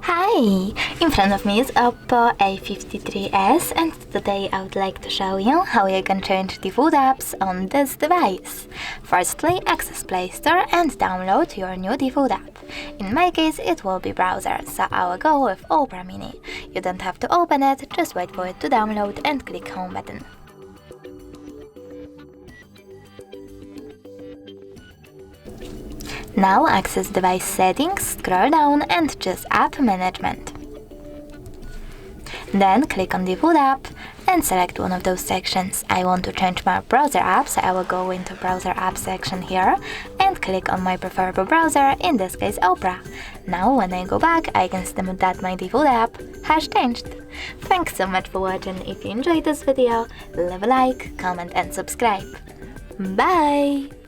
Hi! In front of me is Oppo A53s, and today I would like to show you how you can change the food apps on this device. Firstly, access Play Store and download your new default app. In my case it will be browser, so I will go with Opera Mini. You don't have to open it, just wait for it to download and click Home button. Now access device settings, scroll down and choose App Management. Then click on the food app and select one of those sections. I want to change my browser app, so I will go into browser app section here and click on my preferable browser, in this case Opera. Now when I go back, I can see that my default app has changed. Thanks so much for watching. If you enjoyed this video, leave a like, comment and subscribe. Bye!